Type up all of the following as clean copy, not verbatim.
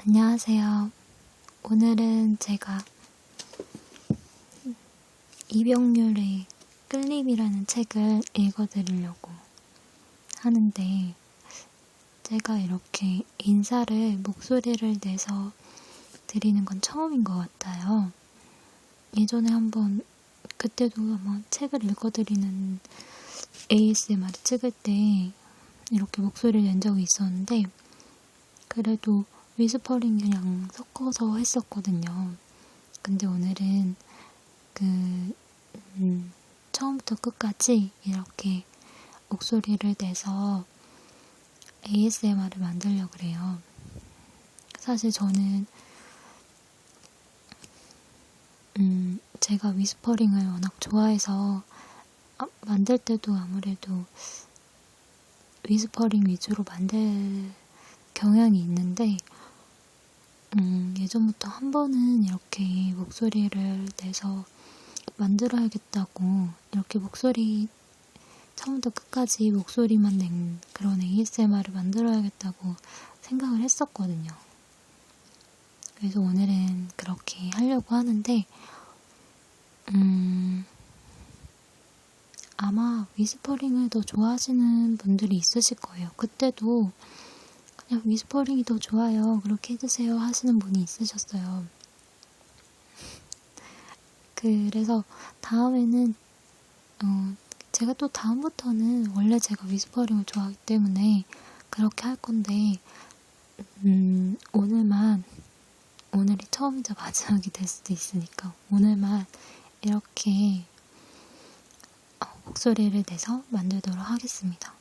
안녕하세요. 오늘은 제가 이병률의 끌림이라는 책을 읽어드리려고 하는데, 제가 이렇게 인사를 목소리를 내서 드리는 건 처음인 것 같아요. 예전에 그때도 한번 책을 읽어드리는 ASMR을 찍을 때 이렇게 목소리를 낸 적이 있었는데, 그래도 위스퍼링이랑 섞어서 했었거든요. 근데 오늘은 처음부터 끝까지 이렇게 목소리를 내서 ASMR을 만들려고 그래요. 사실 저는 제가 위스퍼링을 워낙 좋아해서 만들 때도 아무래도 위스퍼링 위주로 만들 경향이 있는데, 예전부터 한 번은 이렇게 목소리를 내서 만들어야겠다고, 이렇게 처음부터 끝까지 목소리만 낸 그런 ASMR을 만들어야겠다고 생각을 했었거든요. 그래서 오늘은 그렇게 하려고 하는데, 아마 위스퍼링을 더 좋아하시는 분들이 있으실 거예요. 그때도 그냥 위스퍼링이 더 좋아요, 그렇게 해주세요 하시는 분이 있으셨어요. 그래서 다음에는 제가 또 다음부터는 원래 제가 위스퍼링을 좋아하기 때문에 그렇게 할 건데, 오늘이 처음이자 마지막이 될 수도 있으니까 오늘만 이렇게 목소리를 내서 만들도록 하겠습니다.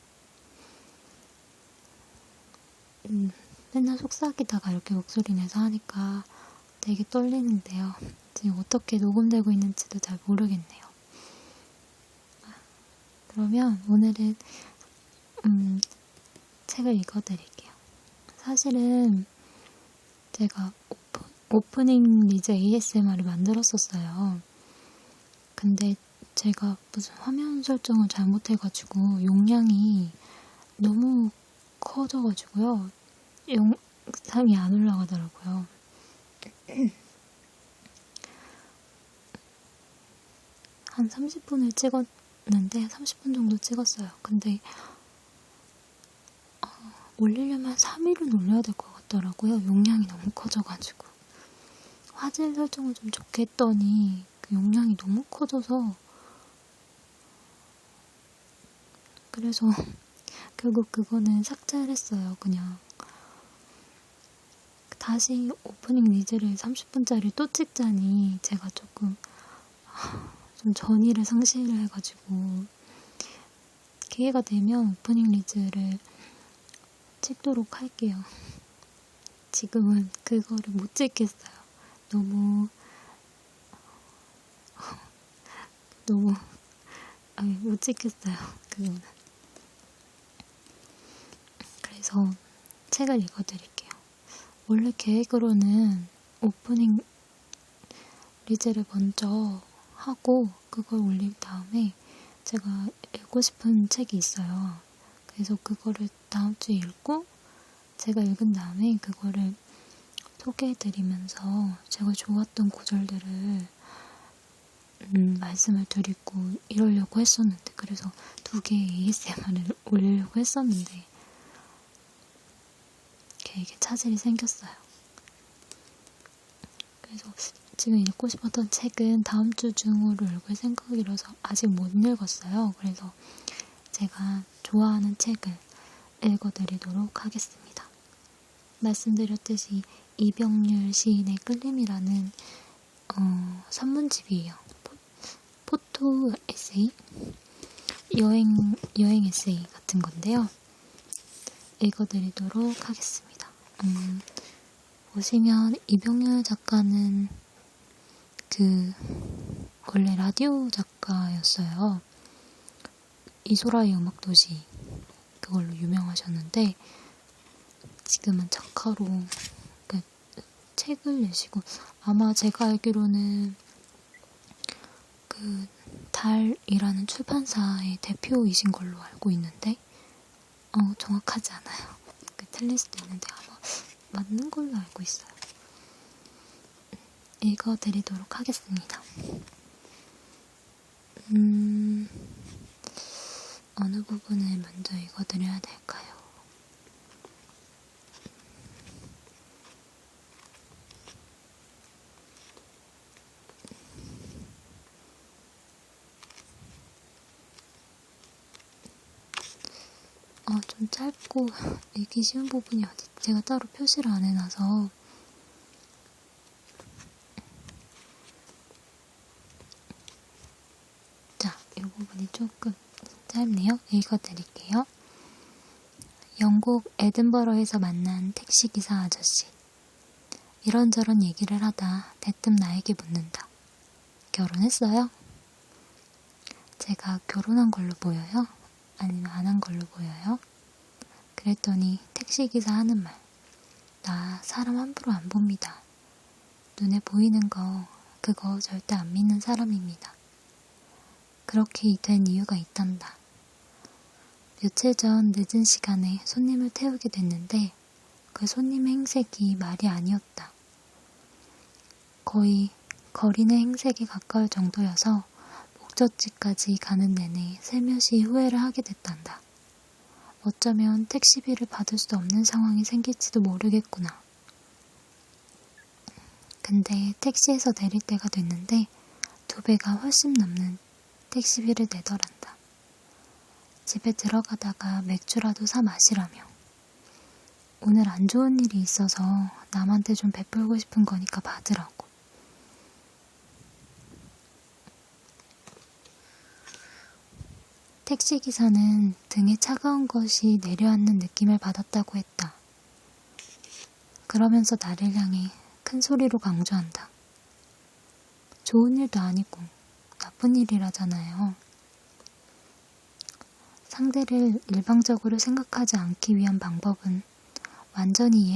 맨날 속삭이다가 이렇게 목소리 내서 하니까 되게 떨리는데요. 지금 어떻게 녹음되고 있는지도 잘 모르겠네요. 그러면 오늘은 책을 읽어드릴게요. 사실은 제가 오프닝 리즈 ASMR을 만들었었어요. 근데 제가 무슨 화면 설정을 잘못해가지고 용량이 너무 커져가지고요. 영상이 안 올라가더라고요. 한 30분을 찍었는데 30분 정도 찍었어요. 근데 올리려면 3일은 올려야 될 것 같더라고요. 용량이 너무 커져가지고. 화질 설정을 좀 좋게 했더니 그 용량이 너무 커져서, 그래서 결국 그거는 삭제를 했어요. 그냥 다시 오프닝 리즈를 30분짜리 또 찍자니 제가 좀 전의를 상실을 해가지고, 기회가 되면 오프닝 리즈를 찍도록 할게요. 지금은 그거를 못 찍겠어요. 너무 못 찍겠어요. 그거는. 그래서 책을 읽어드릴게요. 원래 계획으로는 오프닝 리즈를 먼저 하고 그걸 올린 다음에 제가 읽고 싶은 책이 있어요. 그래서 그거를 다음 주에 읽고 제가 읽은 다음에 그거를 소개해드리면서 제가 좋았던 구절들을 말씀을 드리고 이러려고 했었는데, 그래서 2개의 ASMR을 올리려고 했었는데 계획에 차질이 생겼어요. 그래서 지금 읽고 싶었던 책은 다음 주 중으로 읽을 생각이라서 아직 못 읽었어요. 그래서 제가 좋아하는 책을 읽어드리도록 하겠습니다. 말씀드렸듯이 이병률 시인의 끌림이라는 산문집이에요. 포토 에세이? 여행 에세이 같은 건데요. 읽어드리도록 하겠습니다. 보시면 이병률 작가는 원래 라디오 작가였어요. 이소라의 음악도시, 그걸로 유명하셨는데 지금은 작가로 책을 내시고, 아마 제가 알기로는 달이라는 출판사의 대표이신 걸로 알고 있는데 정확하지 않아요. 틀릴 수도 있는데 아마 맞는 걸로 알고 있어요. 읽어드리도록 하겠습니다. 어느 부분을 먼저 읽어드려야 될까요? 좀 짧고 읽기 쉬운 부분이 어디 제가 따로 표시를 안 해놔서 자, 이 부분이 조금 짧네요. 읽어드릴게요. 영국 에든버러에서 만난 택시기사 아저씨. 이런저런 얘기를 하다 대뜸 나에게 묻는다. 결혼했어요? 제가 결혼한 걸로 보여요? 아니면 안 한 걸로 보여요? 그랬더니 택시기사 하는 말. 나 사람 함부로 안 봅니다. 눈에 보이는 거 그거 절대 안 믿는 사람입니다. 그렇게 된 이유가 있단다. 며칠 전 늦은 시간에 손님을 태우게 됐는데 그 손님의 행색이 말이 아니었다. 거의 거리내 행색에 가까울 정도여서 목적지까지 가는 내내 살며시 후회를 하게 됐단다. 어쩌면 택시비를 받을 수 없는 상황이 생길지도 모르겠구나. 근데 택시에서 내릴 때가 됐는데 2배가 훨씬 넘는 택시비를 내더란다. 집에 들어가다가 맥주라도 사 마시라며. 오늘 안 좋은 일이 있어서 남한테 좀 베풀고 싶은 거니까 받으라고. 택시기사는 등에 차가운 것이 내려앉는 느낌을 받았다고 했다. 그러면서 나를 향해 큰 소리로 강조한다. 좋은 일도 아니고 나쁜 일이라잖아요. 상대를 일방적으로 생각하지 않기 위한 방법은 완전히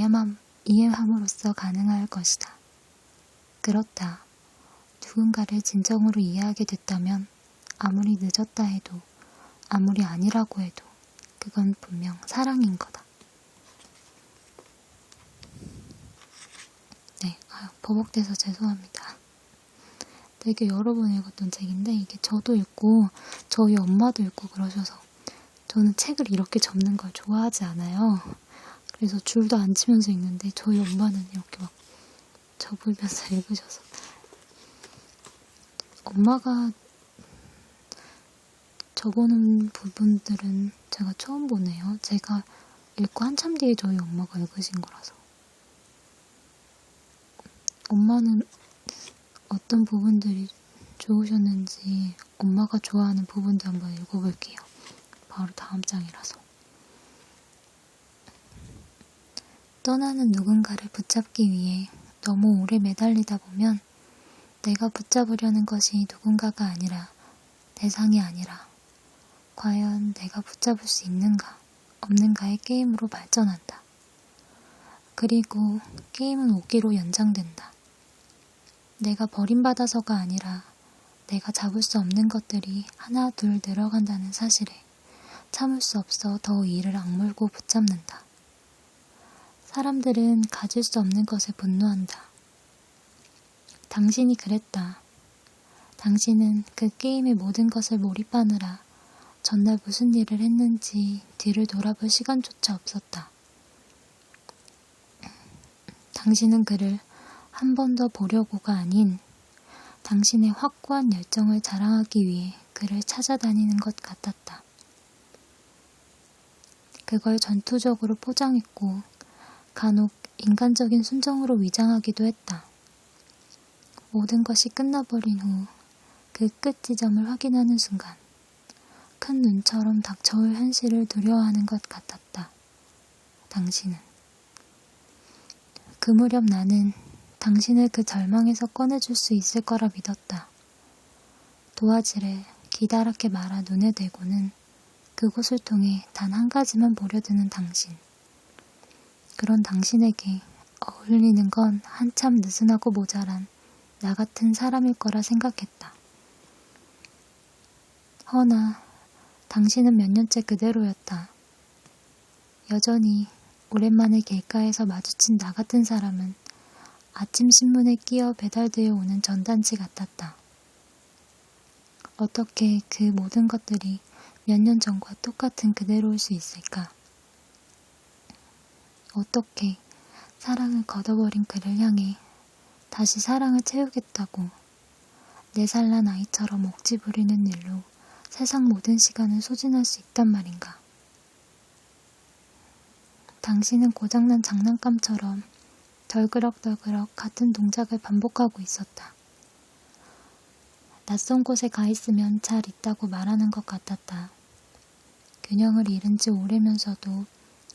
이해함으로써 가능할 것이다. 그렇다. 누군가를 진정으로 이해하게 됐다면 아무리 늦었다 해도 아무리 아니라고 해도 그건 분명 사랑인 거다. 네, 버벅대서 죄송합니다. 되게 여러 번 읽었던 책인데 이게 저도 읽고 저희 엄마도 읽고 그러셔서 저는 책을 이렇게 접는 걸 좋아하지 않아요. 그래서 줄도 안 치면서 읽는데 저희 엄마는 이렇게 막 접으면서 읽으셔서 엄마가 적어놓은 부분들은 제가 처음 보네요. 제가 읽고 한참 뒤에 저희 엄마가 읽으신 거라서. 엄마는 어떤 부분들이 좋으셨는지 엄마가 좋아하는 부분도 한번 읽어볼게요. 바로 다음 장이라서. 떠나는 누군가를 붙잡기 위해 너무 오래 매달리다 보면 내가 붙잡으려는 것이 누군가가 아니라 대상이 아니라 과연 내가 붙잡을 수 있는가 없는가의 게임으로 발전한다. 그리고 게임은 오기로 연장된다. 내가 버림받아서가 아니라 내가 잡을 수 없는 것들이 하나 둘 늘어간다는 사실에 참을 수 없어 더 이를 악물고 붙잡는다. 사람들은 가질 수 없는 것에 분노한다. 당신이 그랬다. 당신은 그 게임의 모든 것을 몰입하느라 전날 무슨 일을 했는지 뒤를 돌아볼 시간조차 없었다. 당신은 그를 한 번 더 보려고가 아닌 당신의 확고한 열정을 자랑하기 위해 그를 찾아다니는 것 같았다. 그걸 전투적으로 포장했고 간혹 인간적인 순정으로 위장하기도 했다. 모든 것이 끝나버린 후 그 끝 지점을 확인하는 순간 큰 눈처럼 닥쳐올 현실을 두려워하는 것 같았다. 당신은. 그 무렵 나는 당신을 그 절망에서 꺼내줄 수 있을 거라 믿었다. 도화지를 기다랗게 말아 눈에 대고는 그곳을 통해 단 한 가지만 보려드는 당신. 그런 당신에게 어울리는 건 한참 느슨하고 모자란 나 같은 사람일 거라 생각했다. 허나 당신은 몇 년째 그대로였다. 여전히 오랜만에 길가에서 마주친 나 같은 사람은 아침 신문에 끼어 배달되어 오는 전단지 같았다. 어떻게 그 모든 것들이 몇 년 전과 똑같은 그대로일 수 있을까? 어떻게 사랑을 걷어버린 그를 향해 다시 사랑을 채우겠다고 4살 난 아이처럼 억지 부리는 일로 세상 모든 시간을 소진할 수 있단 말인가? 당신은 고장난 장난감처럼 덜그럭덜그럭 같은 동작을 반복하고 있었다. 낯선 곳에 가 있으면 잘 있다고 말하는 것 같았다. 균형을 잃은 지 오래면서도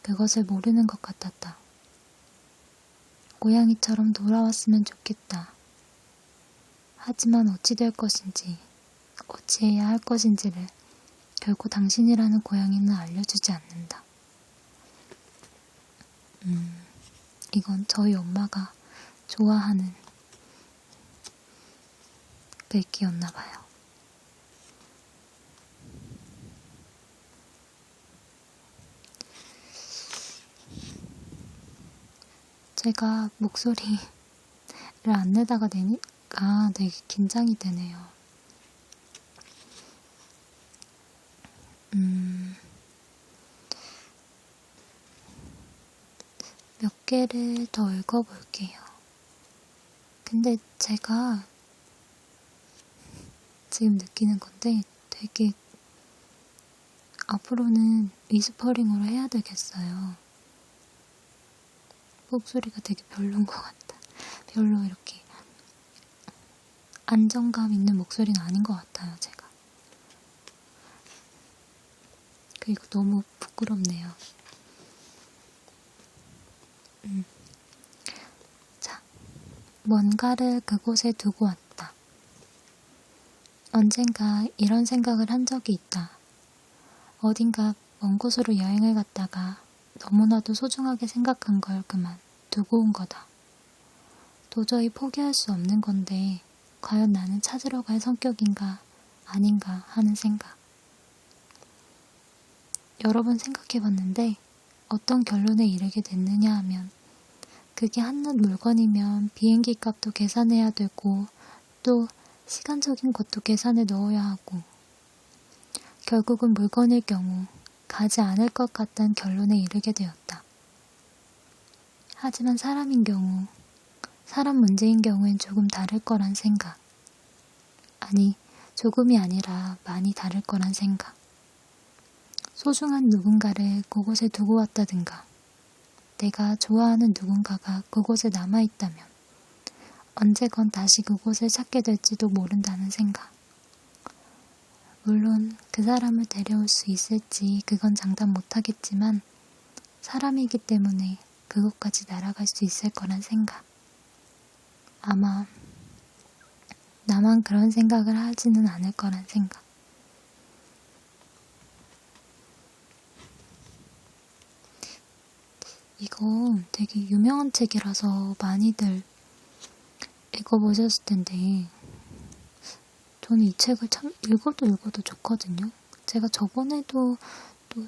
그것을 모르는 것 같았다. 고양이처럼 돌아왔으면 좋겠다. 하지만 어찌 될 것인지, 어찌해야 할 것인지를 결코 당신이라는 고양이는 알려주지 않는다. 이건 저희 엄마가 좋아하는 글귀였나 봐요. 제가 목소리를 안 내다가 내니까 되게 긴장이 되네요. 몇 개를 더 읽어볼게요. 근데 제가 지금 느끼는 건데 되게 앞으로는 위스퍼링으로 해야 되겠어요. 목소리가 되게 별로인 것 같다. 별로 이렇게 안정감 있는 목소리는 아닌 것 같아요, 제가. 그리고 너무 부끄럽네요. 자, 뭔가를 그곳에 두고 왔다. 언젠가 이런 생각을 한 적이 있다. 어딘가 먼 곳으로 여행을 갔다가 너무나도 소중하게 생각한 걸 그만 두고 온 거다. 도저히 포기할 수 없는 건데 과연 나는 찾으러 갈 성격인가 아닌가 하는 생각. 여러 번 생각해봤는데 어떤 결론에 이르게 됐느냐 하면 그게 한낱 물건이면 비행기 값도 계산해야 되고 또 시간적인 것도 계산에 넣어야 하고 결국은 물건일 경우 가지 않을 것 같다는 결론에 이르게 되었다. 하지만 사람인 경우, 사람 문제인 경우엔 조금 다를 거란 생각. 아니, 조금이 아니라 많이 다를 거란 생각. 소중한 누군가를 그곳에 두고 왔다든가, 내가 좋아하는 누군가가 그곳에 남아있다면 언제건 다시 그곳을 찾게 될지도 모른다는 생각. 물론 그 사람을 데려올 수 있을지 그건 장담 못하겠지만 사람이기 때문에 그곳까지 날아갈 수 있을 거란 생각. 아마 나만 그런 생각을 하지는 않을 거란 생각. 이거 되게 유명한 책이라서 많이들 읽어보셨을 텐데 저는 이 책을 참 읽어도 좋거든요. 제가 저번에도 또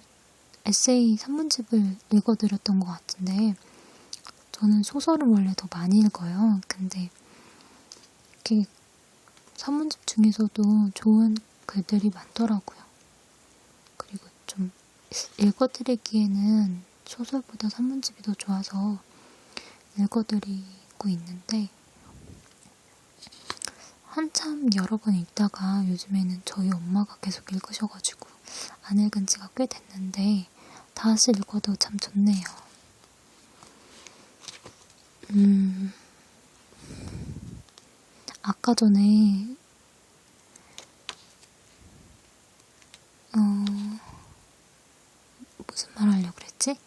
에세이 산문집을 읽어드렸던 것 같은데 저는 소설을 원래 더 많이 읽어요. 근데 이렇게 산문집 중에서도 좋은 글들이 많더라고요. 그리고 좀 읽어드리기에는 소설보다 산문집이 더 좋아서 읽어드리고 있는데 한참 여러 번 읽다가 요즘에는 저희 엄마가 계속 읽으셔가지고 안 읽은 지가 꽤 됐는데 다시 읽어도 참 좋네요. 아까 전에 무슨 말 하려고 그랬지?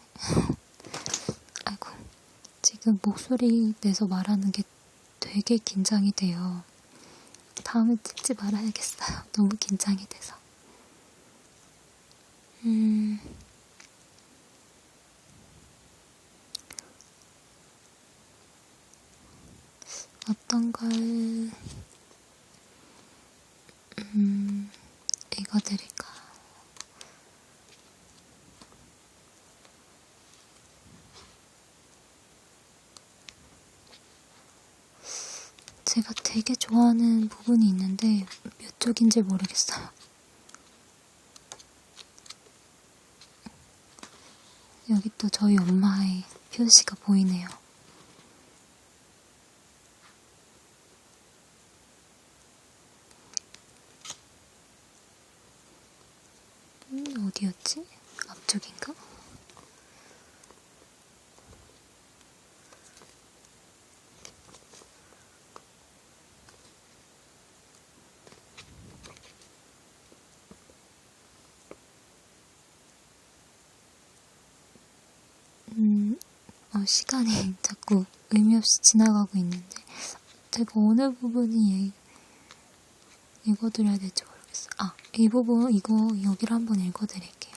아이고, 지금 목소리 내서 말하는 게 되게 긴장이 돼요. 다음에 찍지 말아야겠어요. 너무 긴장이 돼서. 어떤 걸 읽어드릴까? 제가 되게 좋아하는 부분이 있는데 몇 쪽인지 모르겠어요. 여기 또 저희 엄마의 표시가 보이네요. 어디였지? 앞쪽인가? 시간이 자꾸 의미 없이 지나가고 있는데 제가 어느 부분이 읽어드려야 될지 모르겠어요. 이 부분 여기를 한번 읽어드릴게요.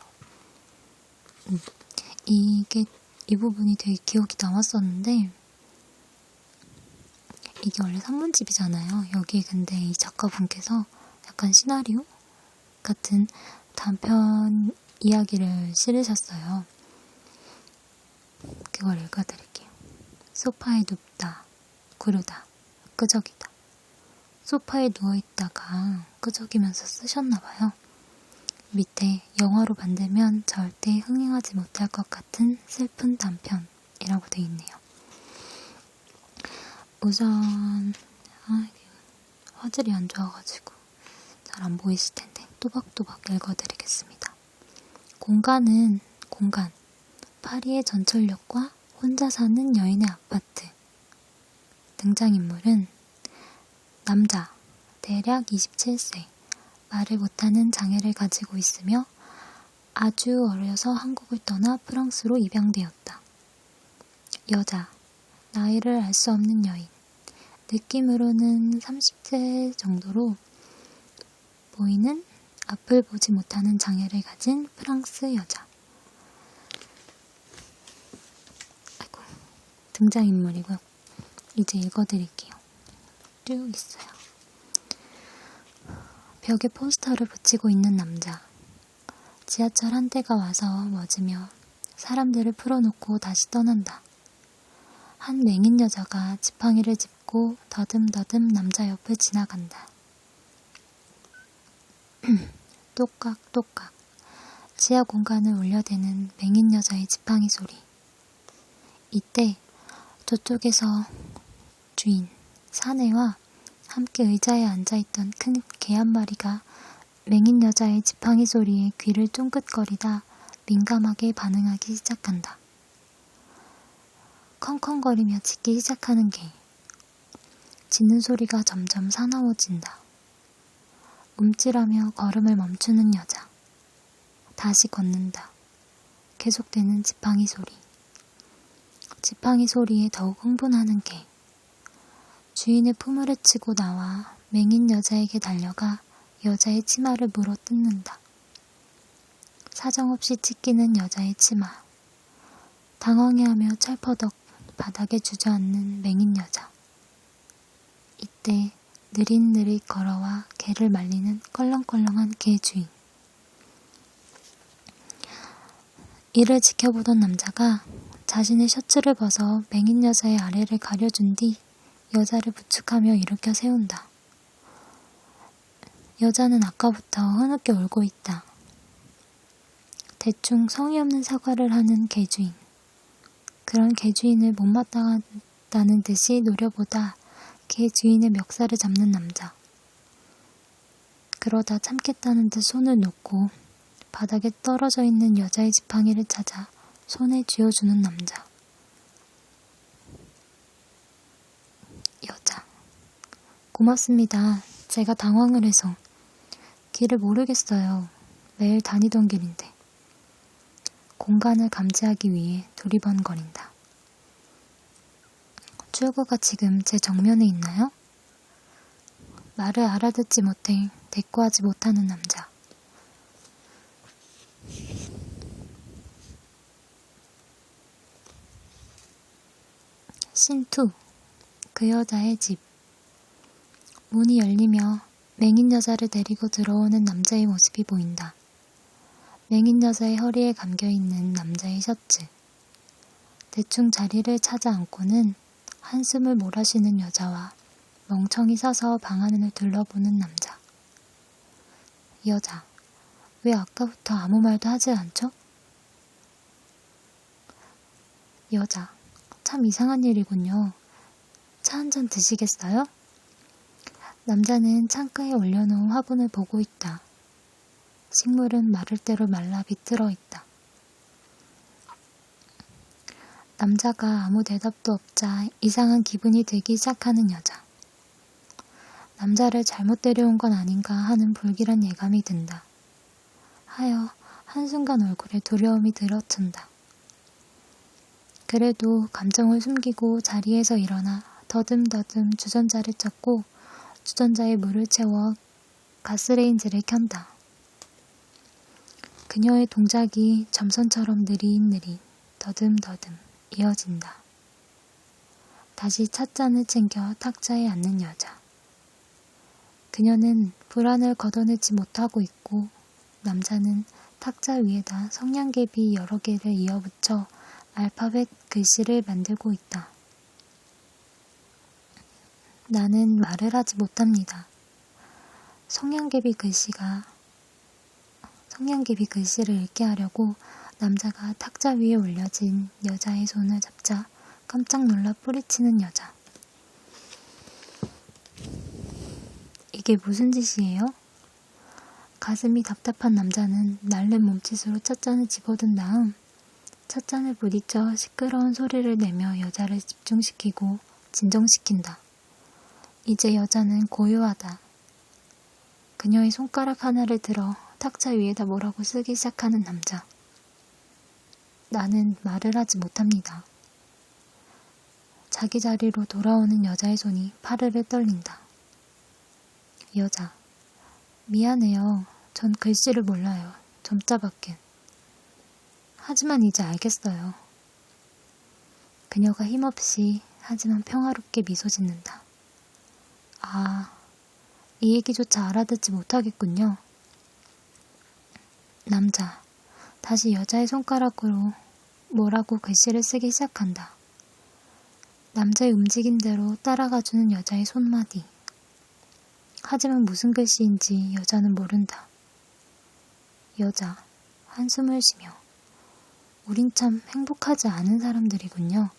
이 부분이 되게 기억이 남았었는데 이게 원래 산문집이잖아요. 여기에 근데 이 작가분께서 약간 시나리오 같은 단편 이야기를 실으셨어요. 그걸 읽어드릴게요. 소파에 눕다, 구르다, 끄적이다. 소파에 누워있다가 끄적이면서 쓰셨나봐요. 밑에 영화로 만들면 절대 흥행하지 못할 것 같은 슬픈 단편이라고 돼 있네요. 우선 화질이 안 좋아가지고 잘 안 보이실 텐데 또박또박 읽어드리겠습니다. 공간은 공간. 파리의 전철역과 혼자 사는 여인의 아파트. 등장인물은 남자, 대략 27세, 말을 못하는 장애를 가지고 있으며 아주 어려서 한국을 떠나 프랑스로 입양되었다. 여자, 나이를 알 수 없는 여인, 느낌으로는 30세 정도로 보이는 앞을 보지 못하는 장애를 가진 프랑스 여자. 등장인물이고요. 이제 읽어드릴게요. 쭉 있어요. 벽에 포스터를 붙이고 있는 남자. 지하철 한 대가 와서 멎으며 사람들을 풀어놓고 다시 떠난다. 한 맹인 여자가 지팡이를 짚고 더듬더듬 남자 옆을 지나간다. 똑깍똑깍. 지하 공간을 울려대는 맹인 여자의 지팡이 소리. 이때 저쪽에서 주인, 사내와 함께 의자에 앉아있던 큰 개 한 마리가 맹인 여자의 지팡이 소리에 귀를 쫑긋거리다 민감하게 반응하기 시작한다. 컹컹거리며 짖기 시작하는 개. 짖는 소리가 점점 사나워진다. 움찔하며 걸음을 멈추는 여자. 다시 걷는다. 계속되는 지팡이 소리. 지팡이 소리에 더욱 흥분하는 개. 주인의 품을 헤치고 나와 맹인 여자에게 달려가 여자의 치마를 물어 뜯는다. 사정없이 찢기는 여자의 치마. 당황해하며 철퍼덕 바닥에 주저앉는 맹인 여자. 이때 느릿느릿 걸어와 개를 말리는 껄렁껄렁한 개 주인. 이를 지켜보던 남자가 자신의 셔츠를 벗어 맹인 여자의 아래를 가려준 뒤 여자를 부축하며 일으켜 세운다. 여자는 아까부터 흐느껴 울고 있다. 대충 성의 없는 사과를 하는 개주인. 그런 개주인을 못마땅하다는 듯이 노려보다 개주인의 멱살을 잡는 남자. 그러다 참겠다는 듯 손을 놓고 바닥에 떨어져 있는 여자의 지팡이를 찾아 손에 쥐어주는 남자. 여자. 고맙습니다. 제가 당황을 해서. 길을 모르겠어요. 매일 다니던 길인데. 공간을 감지하기 위해 두리번거린다. 출구가 지금 제 정면에 있나요? 말을 알아듣지 못해 대꾸하지 못하는 남자. 신2. 그 여자의 집. 문이 열리며 맹인 여자를 데리고 들어오는 남자의 모습이 보인다. 맹인 여자의 허리에 감겨있는 남자의 셔츠. 대충 자리를 찾아 앉고는 한숨을 몰아쉬는 여자와 멍청이 서서 방 안을 둘러보는 남자. 여자. 왜 아까부터 아무 말도 하지 않죠? 여자. 참 이상한 일이군요. 차 한 잔 드시겠어요? 남자는 창가에 올려놓은 화분을 보고 있다. 식물은 마를 대로 말라 비틀어 있다. 남자가 아무 대답도 없자 이상한 기분이 들기 시작하는 여자. 남자를 잘못 데려온 건 아닌가 하는 불길한 예감이 든다. 하여 한순간 얼굴에 두려움이 들어찬다. 그래도 감정을 숨기고 자리에서 일어나 더듬더듬 주전자를 찾고 주전자에 물을 채워 가스레인지를 켠다. 그녀의 동작이 점선처럼 느릿느릿 더듬더듬 이어진다. 다시 찻잔을 챙겨 탁자에 앉는 여자. 그녀는 불안을 걷어내지 못하고 있고 남자는 탁자 위에다 성냥개비 여러 개를 이어붙여 알파벳 글씨를 만들고 있다. 나는 말을 하지 못합니다. 성냥개비 글씨를 읽게 하려고 남자가 탁자 위에 올려진 여자의 손을 잡자 깜짝 놀라 뿌리치는 여자. 이게 무슨 짓이에요? 가슴이 답답한 남자는 날른 몸짓으로 찻잔을 집어든 다음 찻잔을 부딪혀 시끄러운 소리를 내며 여자를 집중시키고 진정시킨다. 이제 여자는 고요하다. 그녀의 손가락 하나를 들어 탁자 위에다 뭐라고 쓰기 시작하는 남자. 나는 말을 하지 못합니다. 자기 자리로 돌아오는 여자의 손이 파르르 떨린다. 여자. 미안해요. 전 글씨를 몰라요. 점자밖엔. 하지만 이제 알겠어요. 그녀가 힘없이 하지만 평화롭게 미소 짓는다. 아, 이 얘기조차 알아듣지 못하겠군요. 남자. 다시 여자의 손가락으로 뭐라고 글씨를 쓰기 시작한다. 남자의 움직임대로 따라가주는 여자의 손마디. 하지만 무슨 글씨인지 여자는 모른다. 여자. 한숨을 쉬며. 우린 참 행복하지 않은 사람들이군요.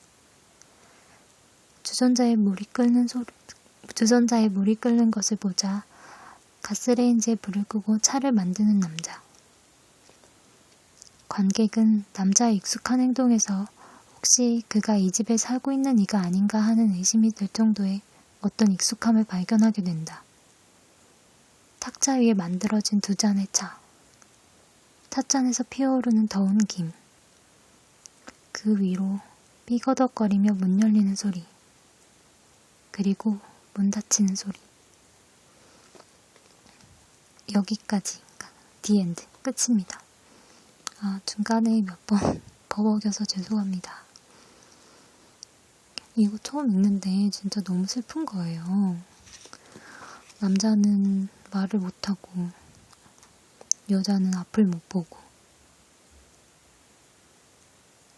주전자에 물이 끓는 것을 보자 가스레인지에 불을 끄고 차를 만드는 남자. 관객은 남자의 익숙한 행동에서 혹시 그가 이 집에 살고 있는 이가 아닌가 하는 의심이 들 정도의 어떤 익숙함을 발견하게 된다. 탁자 위에 만들어진 두 잔의 차. 찻잔에서 피어오르는 더운 김. 그 위로 삐거덕거리며 문 열리는 소리. 그리고 문 닫히는 소리. 여기까지. 디엔드. 끝입니다. 중간에 몇 번 버벅여서 죄송합니다. 이거 처음 읽는데 진짜 너무 슬픈 거예요. 남자는 말을 못하고 여자는 앞을 못 보고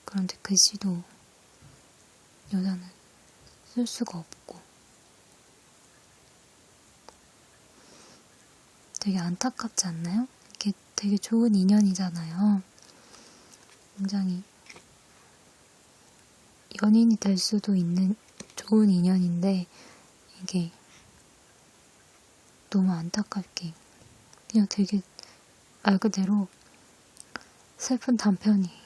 그런데 글씨도 여자는 쓸 수가 없고 되게 안타깝지 않나요? 이게 되게 좋은 인연이잖아요. 굉장히 연인이 될 수도 있는 좋은 인연인데 이게 너무 안타깝게 그냥 되게 말 그대로 슬픈 단편이에요.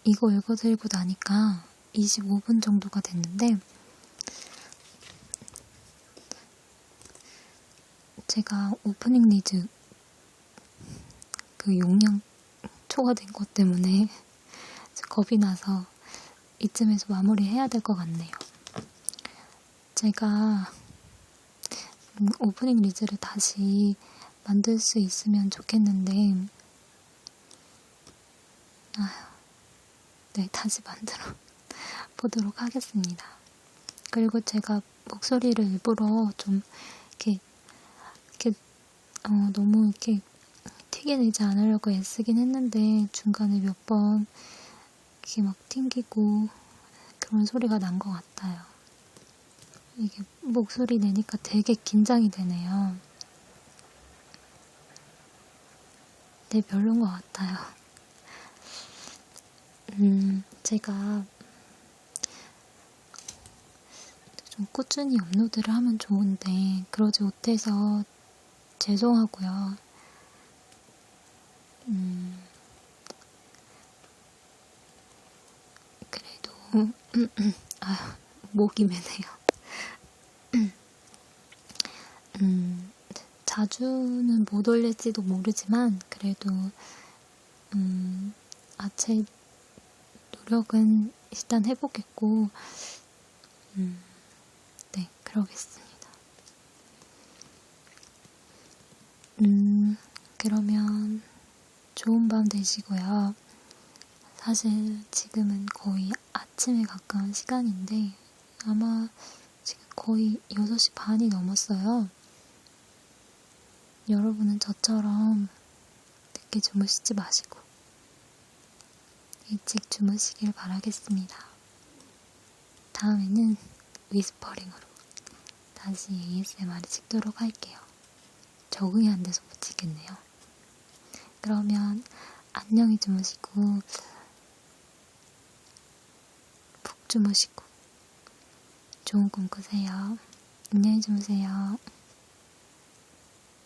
이거 읽어드리고 나니까 25분 정도가 됐는데 제가 오프닝 리즈 그 용량 초과된 것 때문에 겁이 나서 이쯤에서 마무리해야 될 것 같네요. 제가 오프닝 리즈를 다시 만들 수 있으면 좋겠는데 네, 다시 만들어 보도록 하겠습니다. 그리고 제가 목소리를 일부러 좀 이렇게 너무 이렇게 튀겨내지 않으려고 애쓰긴 했는데 중간에 몇 번 이렇게 막 튕기고 좋은 소리가 난 것 같아요. 이게 목소리 내니까 되게 긴장이 되네요. 네, 별론 것 같아요. 제가 좀 꾸준히 업로드를 하면 좋은데 그러지 못해서 죄송하고요. 그래도 아휴, 목이 메네요. 자주는 못 올릴지도 모르지만 그래도 제 노력은 일단 해보겠고 네, 그러겠습니다. 그러면 좋은 밤 되시고요. 사실 지금은 거의 아침에 가까운 시간인데 아마 지금 거의 6시 반이 넘었어요. 여러분은 저처럼 늦게 주무시지 마시고 일찍 주무시길 바라겠습니다. 다음에는 위스퍼링으로 다시 ASMR을 찍도록 할게요. 적응이 안 돼서 못 찍겠네요. 그러면 안녕히 주무시고 푹 주무시고 좋은 꿈 꾸세요. 안녕히 주무세요.